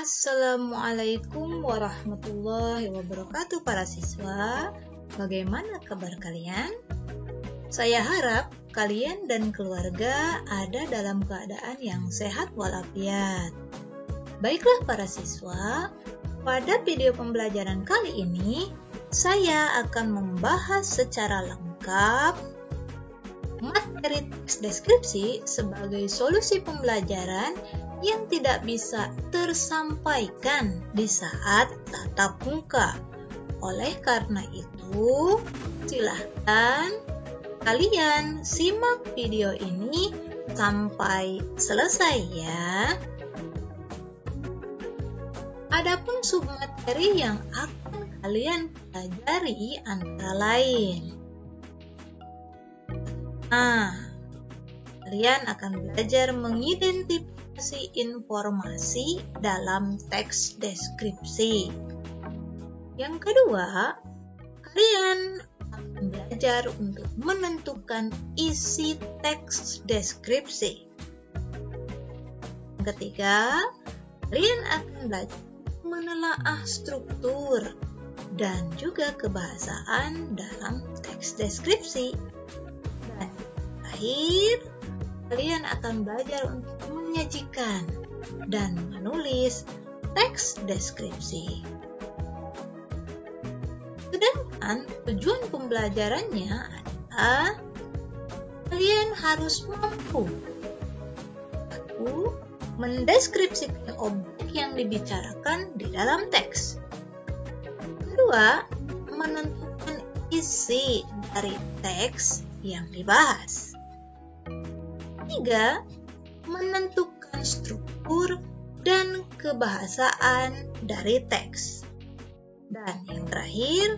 Assalamualaikum warahmatullahi wabarakatuh para siswa. Bagaimana kabar kalian? Saya harap kalian dan keluarga ada dalam keadaan yang sehat walafiat. Baiklah para siswa, pada video pembelajaran kali ini saya akan membahas secara lengkap materi teks deskripsi sebagai solusi pembelajaran yang tidak bisa tersampaikan di saat tatap muka. Oleh karena itu, silahkan kalian simak video ini sampai selesai ya. Adapun submateri yang akan kalian pelajari antara lain. Kalian akan belajar mengidentifikasi informasi dalam teks deskripsi. Yang kedua, kalian akan belajar untuk menentukan isi teks deskripsi. Yang ketiga, kalian akan belajar menelaah struktur dan juga kebahasaan dalam teks deskripsi. Dan terakhir, kalian akan belajar untuk menyajikan dan menulis teks deskripsi. Sedangkan tujuan pembelajarannya adalah kalian harus mampu mendeskripsikan objek yang dibicarakan di dalam teks. Kedua, menentukan isi dari teks yang dibahas. Ketiga, menentukan struktur dan kebahasaan dari teks. Dan yang terakhir,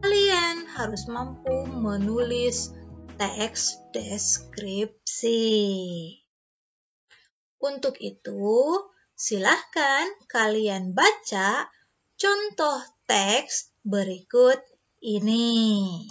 kalian harus mampu menulis teks deskripsi. Untuk itu, silahkan kalian baca contoh teks berikut ini.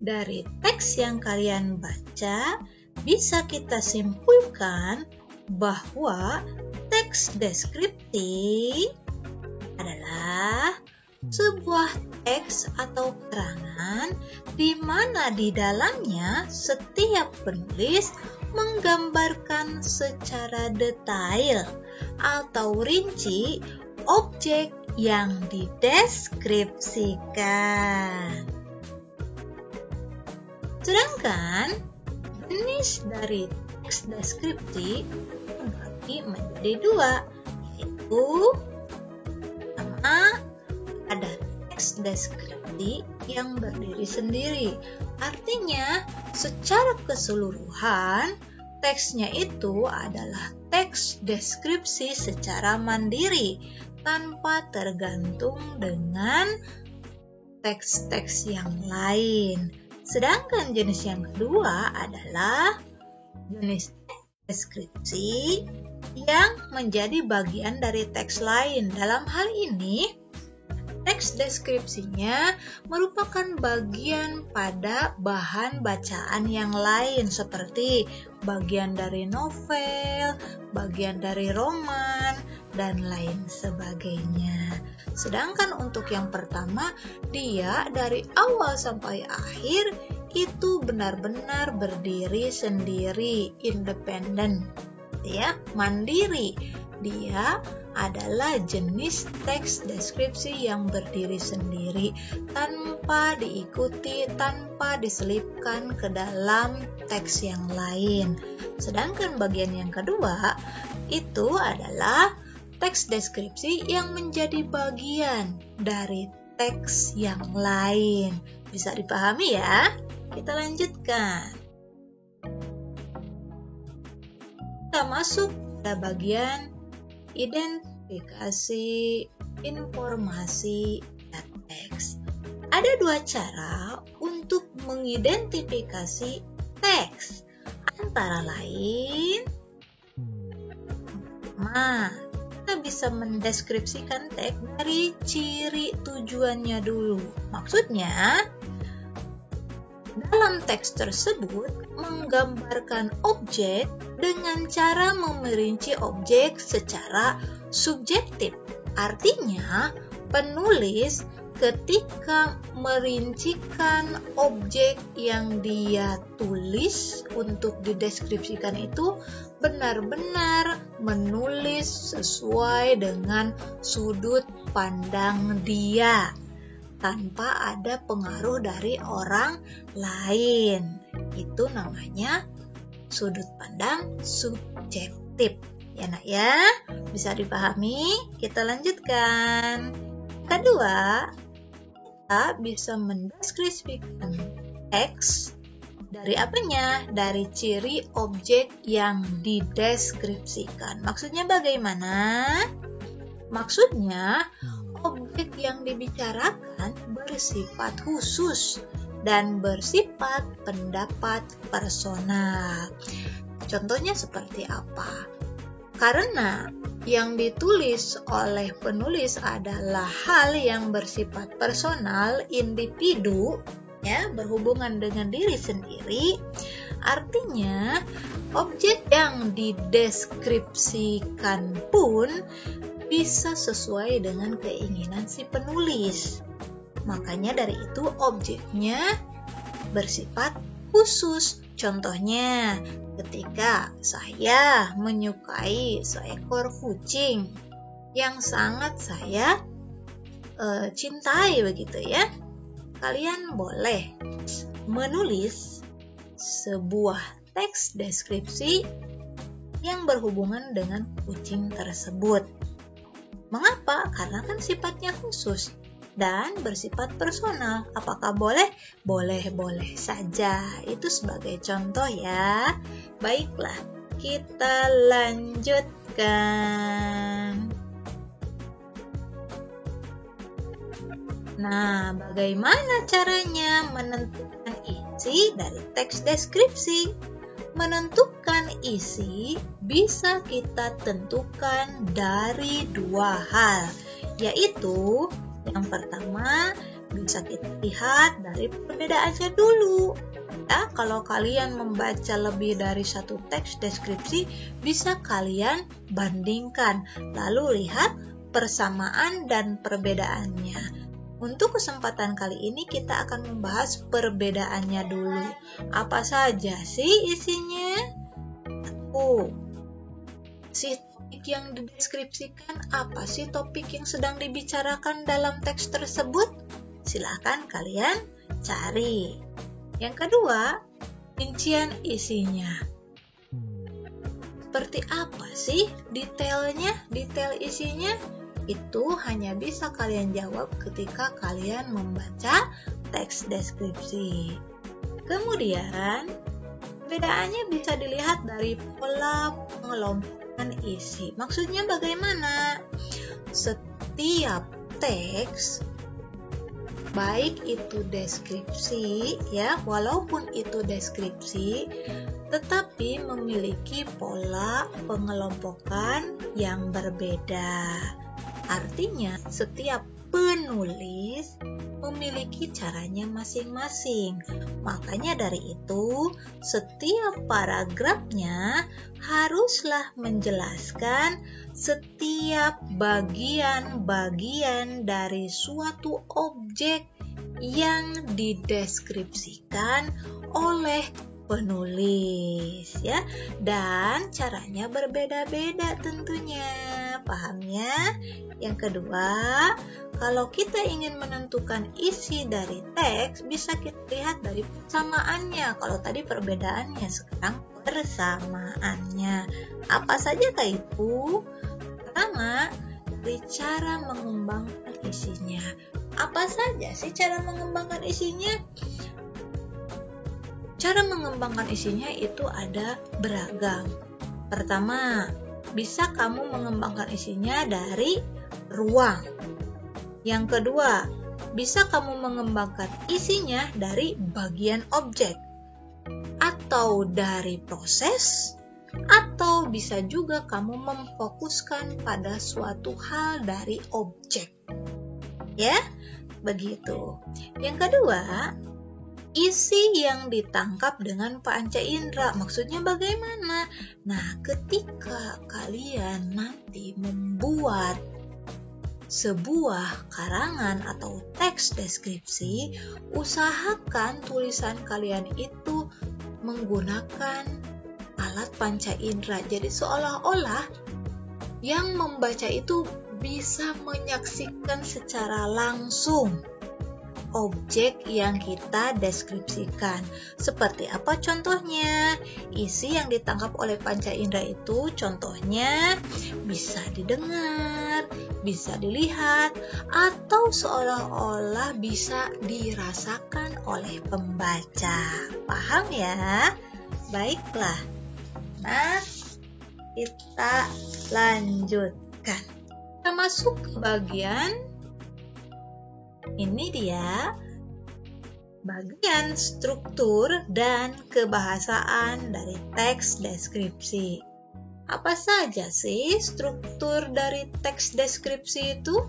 Dari teks yang kalian baca, bisa kita simpulkan bahwa teks deskripsi adalah sebuah teks atau keterangan di mana di dalamnya setiap penulis menggambarkan secara detail atau rinci objek yang dideskripsikan. Sedangkan jenis dari teks deskripsi terbagi menjadi dua, yaitu pertama, ada teks deskripsi yang berdiri sendiri. Artinya, secara keseluruhan, teksnya itu adalah teks deskripsi secara mandiri, tanpa tergantung dengan teks-teks yang lain. Sedangkan jenis yang kedua adalah jenis deskripsi yang menjadi bagian dari teks lain. Dalam hal ini, Teks deskripsinya merupakan bagian pada bahan bacaan yang lain seperti bagian dari novel, bagian dari roman, dan lain sebagainya. Sedangkan untuk yang pertama, dia dari awal sampai akhir itu benar-benar berdiri sendiri, independen, ya, mandiri. Dia adalah jenis teks deskripsi yang berdiri sendiri tanpa diikuti, tanpa diselipkan ke dalam teks yang lain. Sedangkan bagian yang kedua itu adalah teks deskripsi yang menjadi bagian dari teks yang lain. Bisa dipahami ya? Kita lanjutkan. Kita masuk pada bagian identifikasi informasi dan teks. Ada dua cara untuk mengidentifikasi teks. Antara lain, kita bisa mendeskripsikan teks dari ciri tujuannya dulu. Maksudnya, dalam teks tersebut menggambarkan objek dengan cara memerinci objek secara subjektif. Artinya, penulis ketika merincikan objek yang dia tulis untuk dideskripsikan itu benar-benar menulis sesuai dengan sudut pandang dia, tanpa ada pengaruh dari orang lain. Itu namanya sudut pandang subjektif. Ya nak ya, bisa dipahami? Kita lanjutkan. Kedua, kita bisa mendeskripsikan teks dari apanya? Dari ciri objek yang dideskripsikan. Maksudnya bagaimana? Maksudnya, objek yang dibicarakan bersifat khusus dan bersifat pendapat personal. Contohnya seperti apa? Karena yang ditulis oleh penulis adalah hal yang bersifat personal, individu, ya, berhubungan dengan diri sendiri, artinya objek yang dideskripsikan pun bisa sesuai dengan keinginan si penulis. Makanya dari itu objeknya bersifat khusus. Contohnya, ketika saya menyukai seekor kucing yang sangat saya cintai begitu ya, kalian boleh menulis sebuah teks deskripsi yang berhubungan dengan kucing tersebut. Mengapa? Karena kan sifatnya khusus dan bersifat personal. Apakah boleh? Boleh-boleh saja. Itu sebagai contoh ya. Baiklah, kita lanjutkan. Nah, bagaimana caranya menentukan isi dari teks deskripsi? Menentukan isi bisa kita tentukan dari dua hal, yaitu yang pertama bisa kita lihat dari perbedaannya dulu. Ya, kalau kalian membaca lebih dari satu teks deskripsi, bisa kalian bandingkan, lalu lihat persamaan dan perbedaannya. Untuk kesempatan kali ini kita akan membahas perbedaannya dulu. Apa saja sih isinya? Si topik yang dideskripsikan, apa sih topik yang sedang dibicarakan dalam teks tersebut? Silakan kalian cari. Yang kedua, rincian isinya. Seperti apa sih detailnya, detail isinya? Itu hanya bisa kalian jawab ketika kalian membaca teks deskripsi. Kemudian, perbedaannya bisa dilihat dari pola pengelompokan isi. Maksudnya bagaimana? Setiap teks, baik itu deskripsi, ya, walaupun itu deskripsi, tetapi memiliki pola pengelompokan yang berbeda. Artinya, setiap penulis memiliki caranya masing-masing. Makanya dari itu, setiap paragrafnya haruslah menjelaskan setiap bagian-bagian dari suatu objek yang dideskripsikan oleh penulis ya, dan caranya berbeda-beda tentunya. Paham ya? Yang kedua, kalau kita ingin menentukan isi dari teks, bisa kita lihat dari persamaannya. Kalau tadi perbedaannya, sekarang persamaannya. Apa saja itu? Pertama, dari cara mengembangkan isinya. Apa saja sih cara mengembangkan isinya? Cara mengembangkan isinya itu ada beragam. Pertama, bisa kamu mengembangkan isinya dari ruang. Yang kedua, bisa kamu mengembangkan isinya dari bagian objek, atau dari proses, atau bisa juga kamu memfokuskan pada suatu hal dari objek. Ya, begitu. Yang kedua, isi yang ditangkap dengan panca indera. Maksudnya bagaimana? Nah, ketika kalian nanti membuat sebuah karangan atau teks deskripsi, usahakan tulisan kalian itu menggunakan alat panca indera. Jadi seolah-olah yang membaca itu bisa menyaksikan secara langsung objek yang kita deskripsikan. Seperti apa contohnya? Isi yang ditangkap oleh panca indera itu contohnya bisa didengar, bisa dilihat, atau seolah-olah bisa dirasakan oleh pembaca. Paham ya? Baiklah. Nah, kita lanjutkan. Kita masuk ke bagian ini dia, bagian struktur dan kebahasaan dari teks deskripsi. Apa saja sih struktur dari teks deskripsi itu?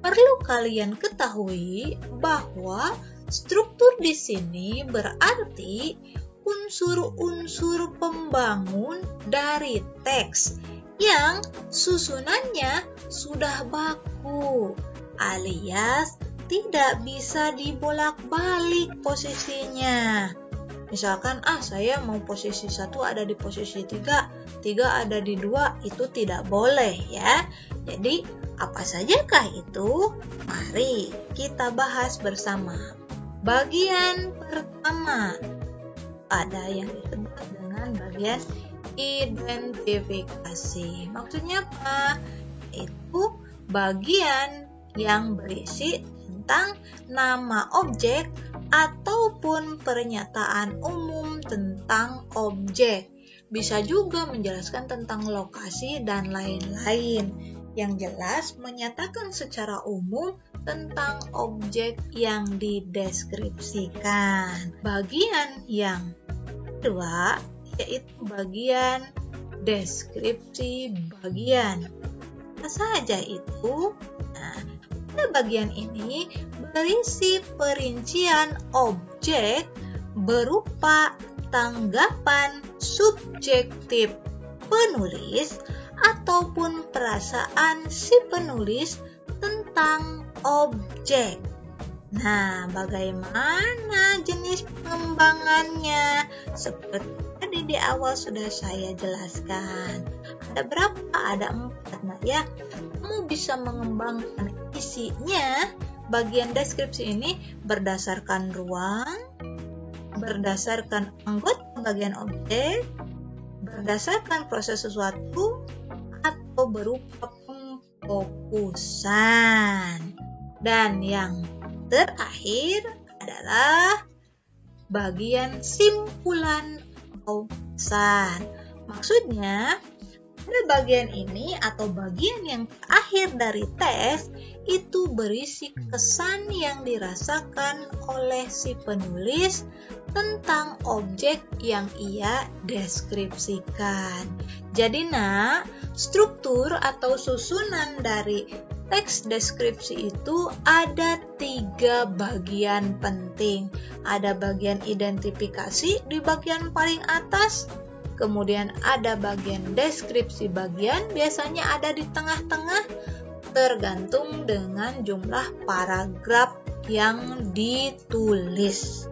Perlu kalian ketahui bahwa struktur di sini berarti unsur-unsur pembangun dari teks yang susunannya sudah baku, alias tidak bisa dibolak-balik posisinya. Misalkan, saya mau posisi 1 ada di posisi 3 ada di 2, itu tidak boleh ya. Jadi, apa sajakah itu? Mari kita bahas bersama. Bagian pertama, ada yang disebut dengan bagian identifikasi. Maksudnya apa? Itu bagian yang berisi tentang nama objek ataupun pernyataan umum tentang objek. Bisa juga menjelaskan tentang lokasi dan lain-lain. Yang jelas menyatakan secara umum tentang objek yang dideskripsikan. Bagian yang kedua yaitu bagian deskripsi bagian. Apa saja itu? Nah, pada bagian ini berisi perincian objek berupa tanggapan subjektif penulis ataupun perasaan si penulis tentang objek. Nah, bagaimana jenis pengembangannya? Seperti tadi di awal sudah saya jelaskan. Ada berapa? Ada 4. Nah ya, kamu bisa mengembangkan isinya. Bagian deskripsi ini berdasarkan ruang, berdasarkan anggota bagian objek, berdasarkan proses sesuatu, atau berupa pemfokusan. Dan yang terakhir adalah bagian simpulan atau pesan. Maksudnya, pada bagian ini atau bagian yang terakhir dari teks itu berisi kesan yang dirasakan oleh si penulis tentang objek yang ia deskripsikan. Jadi struktur atau susunan dari teks deskripsi itu ada 3 bagian penting. Ada bagian identifikasi di bagian paling atas, kemudian ada bagian deskripsi bagian, biasanya ada di tengah-tengah, tergantung dengan jumlah paragraf yang ditulis.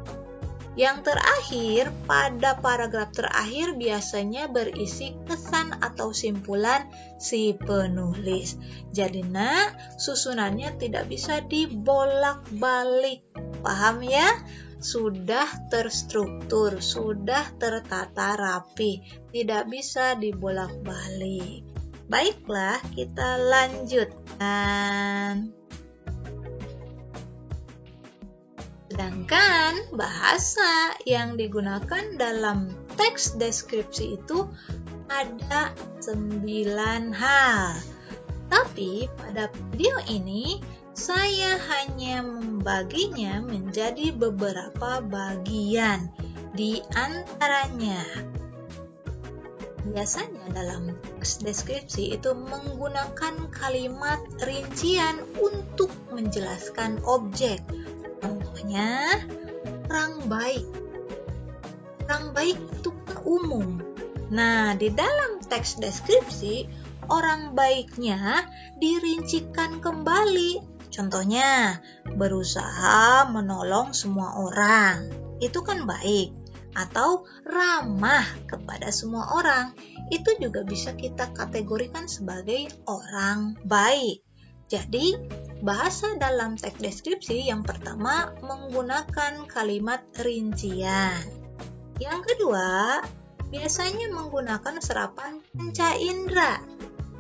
Yang terakhir, pada paragraf terakhir biasanya berisi kesan atau simpulan si penulis. Jadi susunannya tidak bisa dibolak-balik. Paham ya? Sudah terstruktur, sudah tertata rapi, tidak bisa dibolak-balik. Baiklah, kita lanjutkan. Sedangkan bahasa yang digunakan dalam teks deskripsi itu ada 9 hal. Tapi pada video ini saya hanya membaginya menjadi beberapa bagian. Di antaranya, biasanya dalam teks deskripsi itu menggunakan kalimat rincian untuk menjelaskan objek. Contohnya, orang baik. Orang baik itu umum. Nah, di dalam teks deskripsi, orang baiknya dirincikan kembali. Contohnya, berusaha menolong semua orang. Itu kan baik. Atau ramah kepada semua orang. Itu juga bisa kita kategorikan sebagai orang baik. Jadi, bahasa dalam teks deskripsi yang pertama menggunakan kalimat rincian. Yang kedua, biasanya menggunakan serapan panca indera.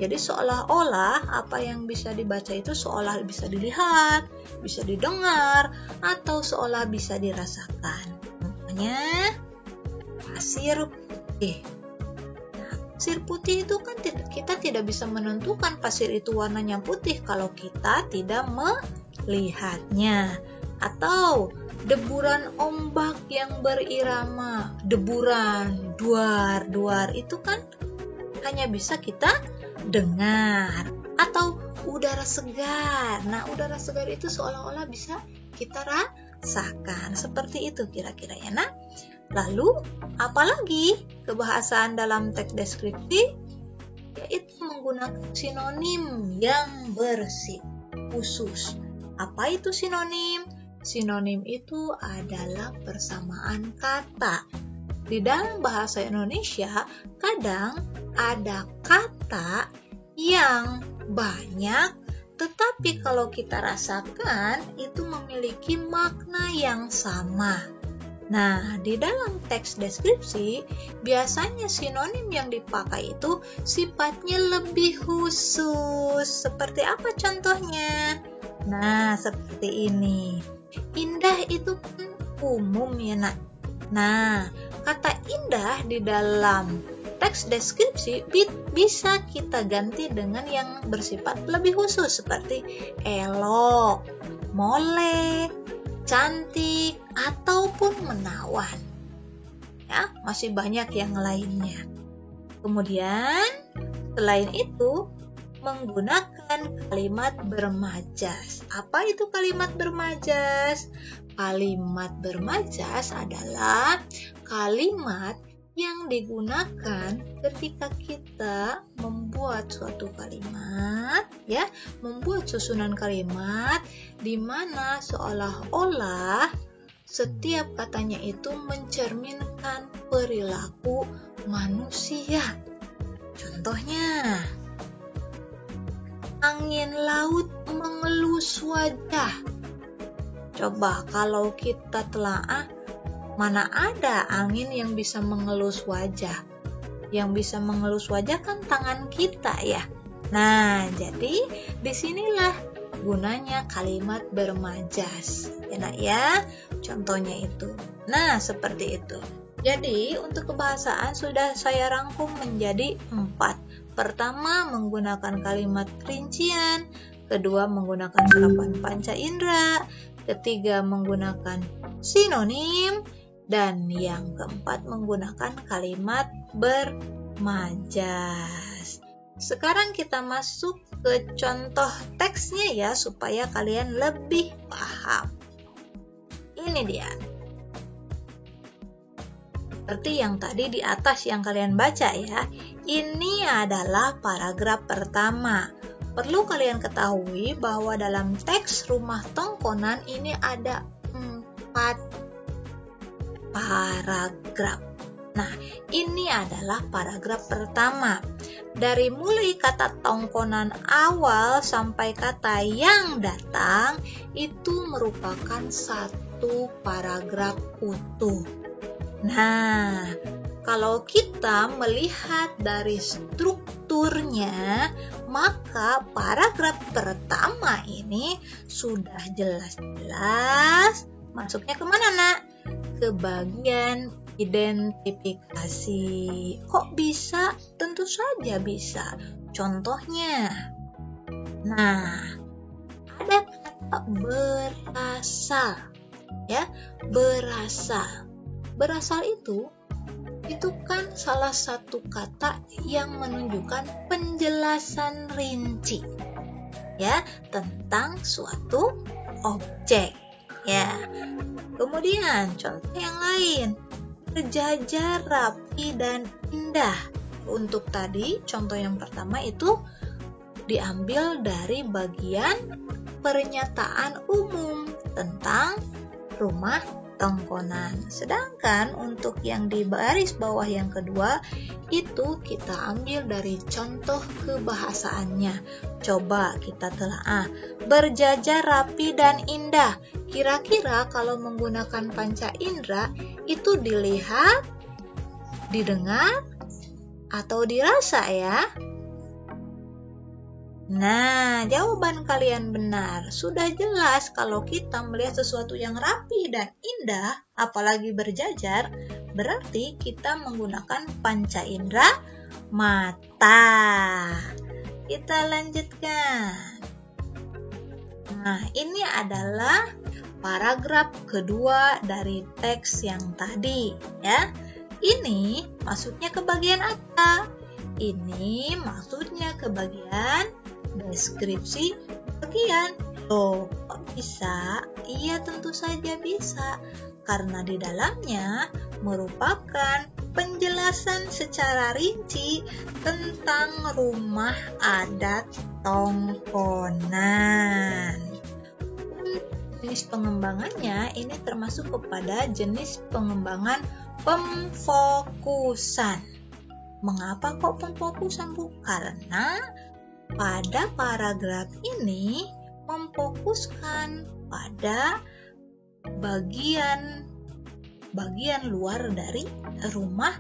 Jadi seolah-olah apa yang bisa dibaca itu seolah bisa dilihat, bisa didengar, atau seolah bisa dirasakan. Contohnya, pasir putih. Pasir putih itu kan kita tidak bisa menentukan pasir itu warnanya putih kalau kita tidak melihatnya. Atau deburan ombak yang berirama, deburan, duar itu kan hanya bisa kita dengar. Atau udara segar. Nah, udara segar itu seolah-olah bisa kita rasakan. Seperti itu kira-kira ya. Nah, lalu apalagi kebahasaan dalam teks deskripsi? Yaitu menggunakan sinonim yang bersifat khusus. Apa itu sinonim? Sinonim itu adalah persamaan kata. Di dalam bahasa Indonesia, kadang ada kata yang banyak, tetapi kalau kita rasakan itu memiliki makna yang sama. Nah, di dalam teks deskripsi, biasanya sinonim yang dipakai itu sifatnya lebih khusus. Seperti apa contohnya? Nah, seperti ini. Indah itu kan umum ya, nak. Nah, kata indah di dalam teks deskripsi bisa kita ganti dengan yang bersifat lebih khusus seperti elok, molek, cantik, ataupun menawan. Ya, masih banyak yang lainnya. Kemudian, selain itu, menggunakan kalimat bermajas. Apa itu kalimat bermajas? Kalimat bermajas adalah kalimat yang digunakan ketika kita membuat suatu kalimat, ya, membuat susunan kalimat di mana seolah-olah setiap katanya itu mencerminkan perilaku manusia. Contohnya, angin laut mengelus wajah. Coba kalau kita telaah, mana ada angin yang bisa mengelus wajah? Yang bisa mengelus wajah kan tangan kita ya. Nah, jadi disinilah gunanya kalimat bermajas. Ya nak ya, contohnya itu. Nah, seperti itu. Jadi, untuk kebahasaan sudah saya rangkum menjadi 4. Pertama, menggunakan kalimat rincian. Kedua, menggunakan serapan panca indera. Ketiga, menggunakan sinonim. Dan yang keempat, menggunakan kalimat bermajas. Sekarang kita masuk ke contoh teksnya ya, supaya kalian lebih paham. Ini dia. Seperti yang tadi di atas yang kalian baca ya. Ini adalah paragraf pertama. Perlu kalian ketahui bahwa dalam teks Rumah Tongkonan ini ada 4 paragraf. Nah, ini adalah paragraf pertama. Dari mulai kata tongkonan awal sampai kata yang datang, itu merupakan satu paragraf utuh. Nah, kalau kita melihat dari strukturnya, maka paragraf pertama ini sudah jelas-jelas masuknya kemana, nak? Ke bagian identifikasi. Kok bisa? Tentu saja bisa. Contohnya, nah, ada kata berasal, ya, berasal. Berasal itu kan salah satu kata yang menunjukkan penjelasan rinci, ya, tentang suatu objek, ya. Kemudian contoh yang lain, berjajar, rapi, dan indah. Untuk tadi contoh yang pertama itu diambil dari bagian pernyataan umum tentang Rumah Tongkonan. Sedangkan untuk yang di baris bawah yang kedua itu kita ambil dari contoh kebahasaannya. Coba kita telaah. Berjajar, rapi, dan indah. Kira-kira kalau menggunakan panca indera itu dilihat, didengar, atau dirasa ya? Nah, jawaban kalian benar. Sudah jelas kalau kita melihat sesuatu yang rapi dan indah, apalagi berjajar, berarti kita menggunakan panca indera mata. Kita lanjutkan. Nah, ini adalah paragraf kedua dari teks yang tadi, ya. Ini maksudnya ke bagian apa? Ini maksudnya ke bagian deskripsi bagian. Loh, kok bisa? Iya, tentu saja bisa. Karena di dalamnya merupakan penjelasan secara rinci tentang rumah adat Tongkonan. Jenis pengembangannya ini termasuk kepada jenis pengembangan pemfokusan. Mengapa kok pemfokusan, Bu? Karena pada paragraf ini memfokuskan pada bagian luar dari rumah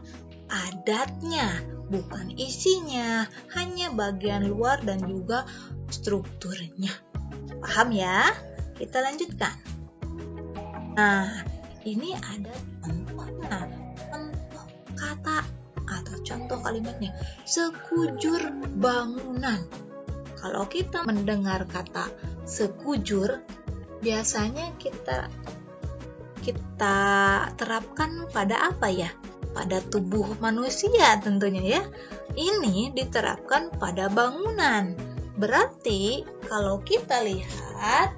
adatnya, bukan isinya, hanya bagian luar dan juga strukturnya. Paham ya? Kita lanjutkan. Nah, ini ada contohnya, contoh kata atau contoh kalimatnya, sekujur bangunan. Kalau kita mendengar kata sekujur, biasanya kita terapkan pada apa ya? Pada tubuh manusia tentunya ya. Ini diterapkan pada bangunan. Berarti kalau kita lihat,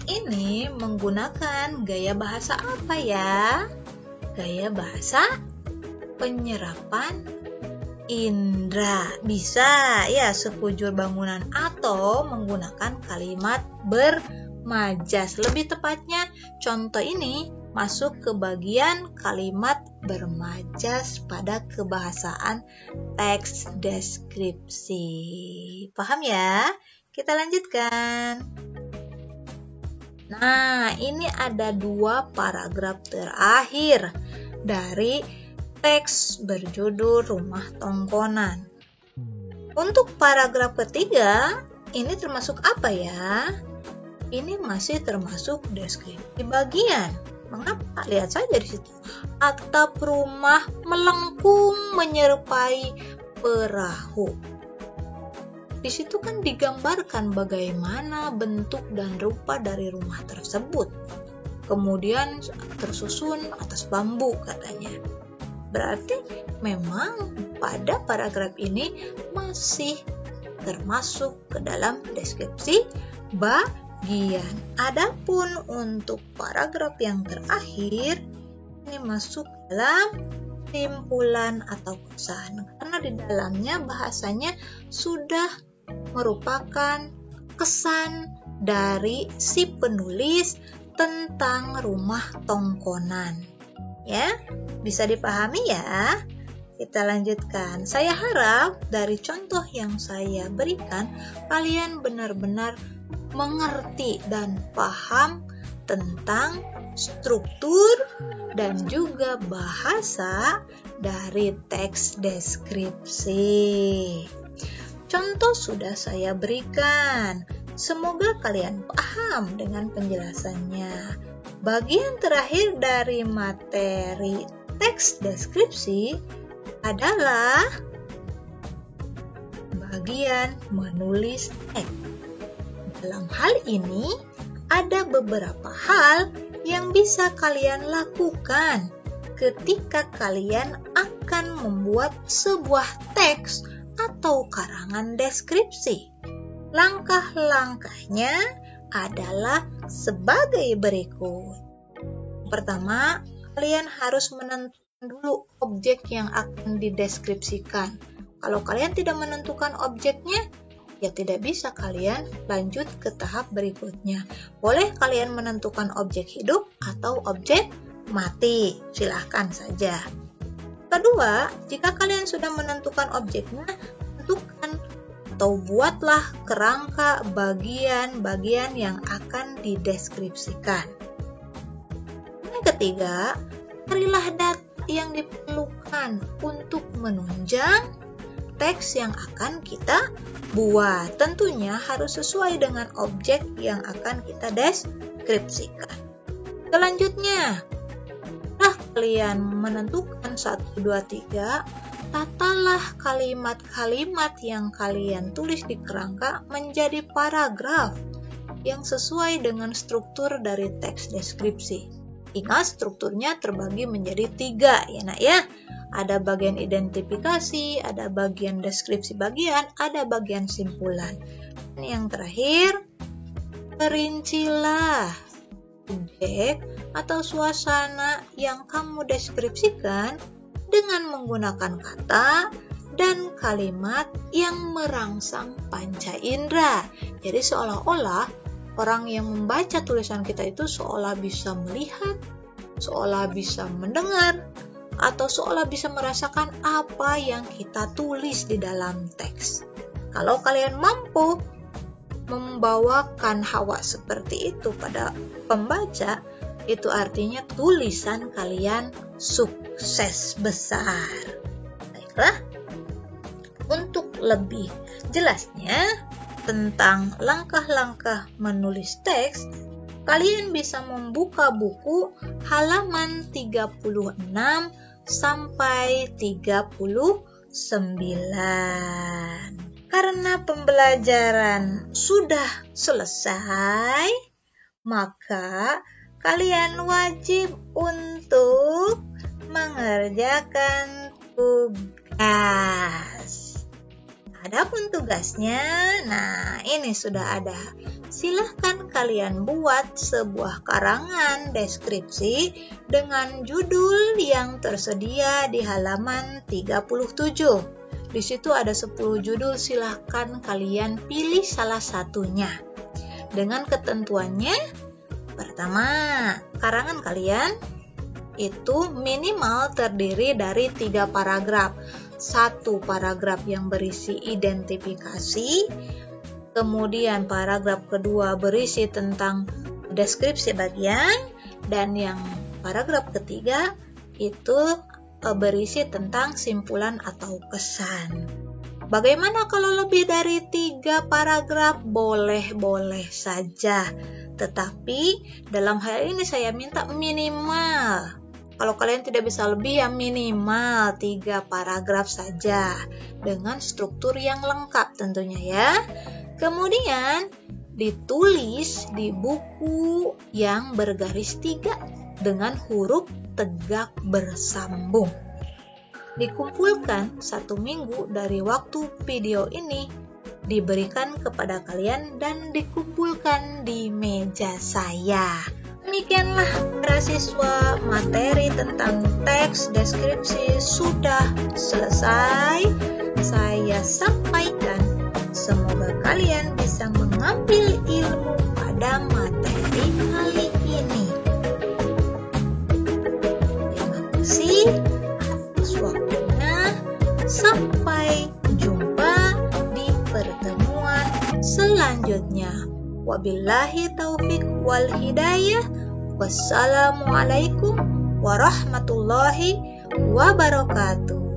ini menggunakan gaya bahasa apa ya? Gaya bahasa penyerapan indera. Bisa ya, sekujur bangunan, atau menggunakan kalimat bermajas. Lebih tepatnya, contoh ini masuk ke bagian kalimat bermajas pada kebahasaan teks deskripsi. Paham ya? Kita lanjutkan. Nah, ini ada 2 paragraf terakhir dari teks berjudul Rumah Tongkonan. Untuk paragraf ketiga, ini termasuk apa ya? Ini masih termasuk deskripsi bagian. Mengapa? Lihat saja di situ. Atap rumah melengkung menyerupai perahu. Di situ kan digambarkan bagaimana bentuk dan rupa dari rumah tersebut. Kemudian tersusun atas bambu katanya. Berarti memang pada paragraf ini masih termasuk ke dalam deskripsi bagian. Adapun untuk paragraf yang terakhir, ini masuk dalam simpulan atau kesan. Karena di dalamnya bahasanya sudah merupakan kesan dari si penulis tentang rumah tongkonan. Ya, bisa dipahami ya? Kita lanjutkan. Saya harap dari contoh yang saya berikan, kalian benar-benar mengerti dan paham tentang struktur dan juga bahasa dari teks deskripsi. Contoh sudah saya berikan. Semoga kalian paham dengan penjelasannya. Bagian terakhir dari materi teks deskripsi adalah bagian menulis teks. Dalam hal ini, ada beberapa hal yang bisa kalian lakukan ketika kalian akan membuat sebuah teks atau karangan deskripsi. Langkah-langkahnya adalah sebagai berikut. Pertama, kalian harus menentukan dulu objek yang akan dideskripsikan. Kalau kalian tidak menentukan objeknya, ya tidak bisa kalian lanjut ke tahap berikutnya. Boleh kalian menentukan objek hidup atau objek mati, silahkan saja. Kedua, jika kalian sudah menentukan objeknya, tentukan atau buatlah kerangka bagian-bagian yang akan dideskripsikan. Yang ketiga, carilah data yang diperlukan untuk menunjang teks yang akan kita buat. Tentunya harus sesuai dengan objek yang akan kita deskripsikan. Selanjutnya, setelah kalian menentukan 1, 2, 3, tatalah kalimat-kalimat yang kalian tulis di kerangka menjadi paragraf yang sesuai dengan struktur dari teks deskripsi. Ingat, strukturnya terbagi menjadi 3 ya nak ya. Ada bagian identifikasi, ada bagian deskripsi bagian, ada bagian simpulan. Dan yang terakhir, perincilah objek atau suasana yang kamu deskripsikan dengan menggunakan kata dan kalimat yang merangsang panca indera. Jadi seolah-olah orang yang membaca tulisan kita itu seolah bisa melihat, seolah bisa mendengar, atau seolah bisa merasakan apa yang kita tulis di dalam teks. Kalau kalian mampu membawakan hawa seperti itu pada pembaca, itu artinya tulisan kalian sukses besar. Baiklah, untuk lebih jelasnya tentang langkah-langkah menulis teks, kalian bisa membuka buku halaman 36 sampai 39. Karena pembelajaran sudah selesai, maka kalian wajib untuk mengerjakan tugas. Adapun tugasnya, nah ini sudah ada. Silahkan kalian buat sebuah karangan deskripsi dengan judul yang tersedia di halaman 37. Di situ ada 10 judul, silahkan kalian pilih salah satunya. Dengan ketentuannya, pertama, karangan kalian itu minimal terdiri dari 3 paragraf. 1 paragraf yang berisi identifikasi, kemudian paragraf kedua berisi tentang deskripsi bagian, dan yang paragraf ketiga itu berisi tentang simpulan atau kesan. Bagaimana kalau lebih dari 3 paragraf? Boleh-boleh saja. Tetapi dalam hal ini saya minta minimal. Kalau kalian tidak bisa lebih, ya minimal 3 paragraf saja. Dengan struktur yang lengkap tentunya ya. Kemudian ditulis di buku yang bergaris 3 dengan huruf tegak bersambung. dikumpulkan 1 minggu dari waktu video ini diberikan kepada kalian dan dikumpulkan di meja saya. Demikianlah para siswa, materi tentang teks deskripsi sudah selesai saya sampaikan. Semoga kalian bisa mengambil ilmu pada materi kali ini. Terima kasih atas waktunya. Sampai jumpa di pertemuan selanjutnya. Wabillahi taufiq wal hidayah. Wassalamualaikum warahmatullahi wabarakatuh.